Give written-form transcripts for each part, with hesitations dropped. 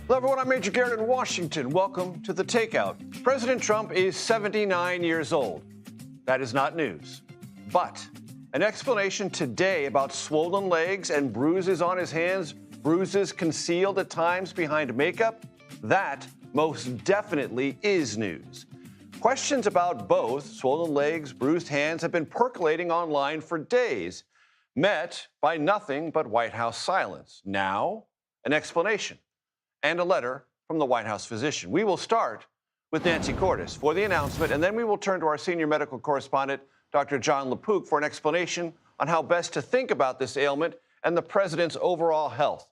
Hello, everyone. I'm Major Garrett in Washington. Welcome to The Takeout. President Trump is 79 years old. That is not news. But an explanation today about swollen legs and bruises on his hands, bruises concealed at times behind makeup, that most definitely is news. Questions about both swollen legs, bruised hands have been percolating online for days, met by nothing but White House silence. Now, an explanation and a letter from the White House physician. We will start with Nancy Cordes for the announcement, and then we will turn to our senior medical correspondent, Dr. John LaPook, for an explanation on how best to think about this ailment and the president's overall health.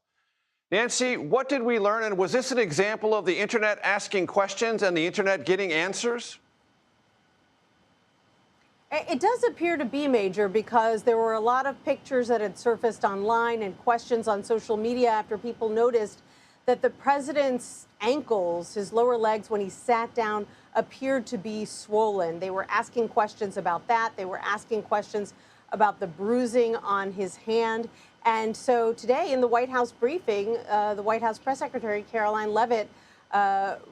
Nancy, what did we learn, and was this an example of the internet asking questions and the internet getting answers? It does appear to be, Major, because there were a lot of pictures that had surfaced online and questions on social media after people noticed that the president's ankles, his lower legs, when he sat down, appeared to be swollen. They were asking questions about that. They were asking questions about the bruising on his hand. And so today in the White House briefing, the White House press secretary, Caroline Leavitt,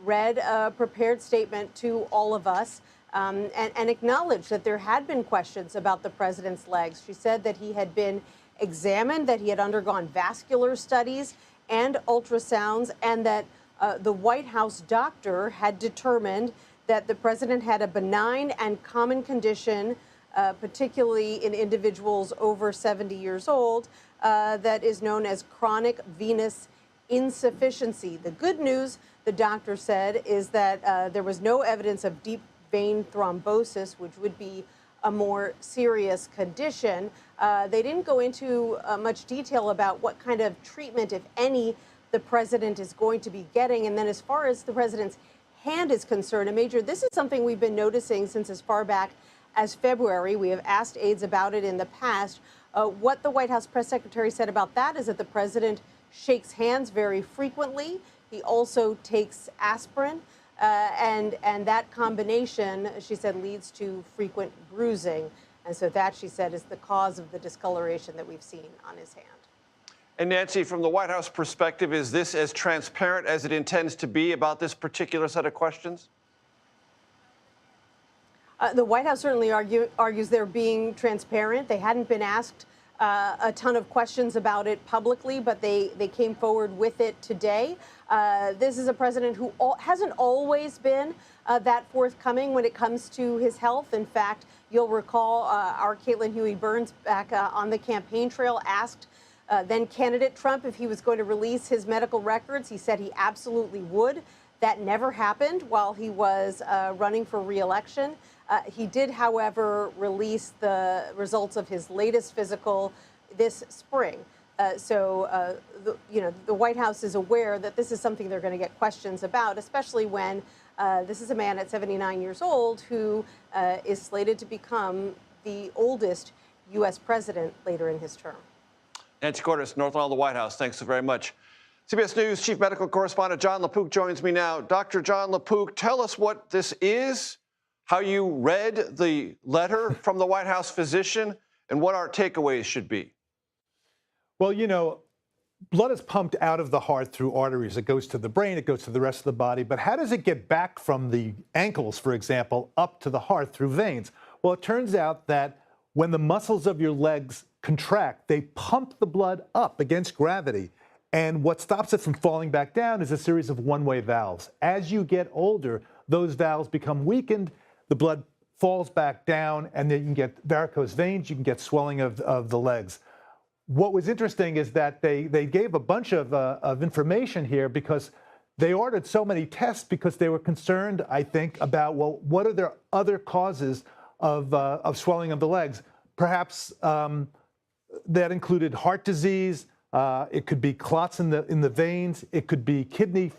read a prepared statement to all of us and acknowledged that there had been questions about the president's legs. She said that he had been examined, that he had undergone vascular studies and ultrasounds, and that the White House doctor had determined that the president had a benign and common condition, particularly in individuals over 70 years old, that is known as chronic venous insufficiency. The good news, the doctor said, is that there was no evidence of deep vein thrombosis, which would be a more serious condition. They didn't go into much detail about what kind of treatment, if any, the president is going to be getting. And then as far as the president's hand is concerned, and Major, this is something we've been noticing since as far back as February. We have asked aides about it in the past. What the White House press secretary said about that is that the president shakes hands very frequently. He also takes aspirin. And that combination, she said, leads to frequent bruising. And so that, she said, is the cause of the discoloration that we've seen on his hand. And Nancy, from the White House perspective, is this as transparent as it intends to be about this particular set of questions? The White House certainly argues they're being transparent. They hadn't been asked a ton of questions about it publicly, but they came forward with it today. This is a president who hasn't always been that forthcoming when it comes to his health. In fact, you'll recall our Caitlin Huey-Burns back on the campaign trail asked then candidate Trump if he was going to release his medical records. He said he absolutely would. That never happened while he was running for re-election. He did, however, release the results of his latest physical this spring. The White House is aware that this is something they're going to get questions about, especially when this is a man at 79 years old who is slated to become the oldest U.S. president later in his term. Nancy Cordes, North Lawn of the White House, thanks so very much. CBS News Chief Medical Correspondent John LaPook joins me now. Dr. John LaPook, tell us what this is, how you read the letter from the White House physician, and what our takeaways should be. Well, you know, blood is pumped out of the heart through arteries. It goes to the brain, it goes to the rest of the body. But how does it get back from the ankles, for example, up to the heart through veins? Well, it turns out that when the muscles of your legs contract, they pump the blood up against gravity. And what stops it from falling back down is a series of one-way valves. As you get older, those valves become weakened, the blood falls back down, and then you can get varicose veins, you can get swelling of the legs. What was interesting is that they gave a bunch of information here because they ordered so many tests because they were concerned, I think, about, well, what are their other causes of swelling of the legs? Perhaps that included heart disease. It could be clots in the veins. It could be kidney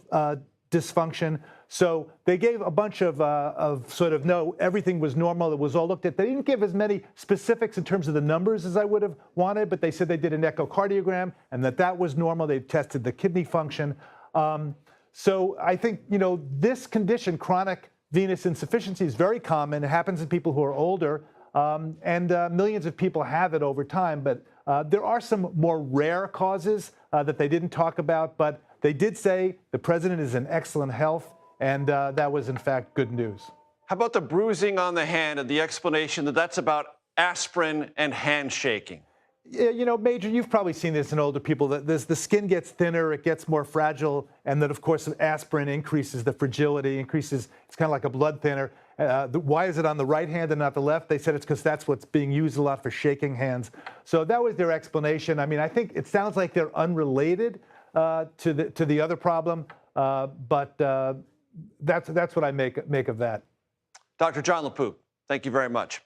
dysfunction. So they gave a bunch of sort of, no, everything was normal. It was all looked at. They didn't give as many specifics in terms of the numbers as I would have wanted, but they said they did an echocardiogram and that was normal. They tested the kidney function. So I think, you know, this condition, chronic venous insufficiency, is very common. It happens in people who are older, and millions of people have it over time. But there are some more rare causes that they didn't talk about, but they did say the president is in excellent health, and that was, in fact, good news. How about the bruising on the hand and the explanation that that's about aspirin and handshaking? Yeah, you know, Major, you've probably seen this in older people, that the skin gets thinner, it gets more fragile, and that, of course, aspirin increases the fragility, it's kind of like a blood thinner. Why is it on the right hand and not the left? They said it's because that's what's being used a lot for shaking hands. So that was their explanation. I mean, I think it sounds like they're unrelated to the other problem, but that's what I make of that. Dr. John LaPook, thank you very much.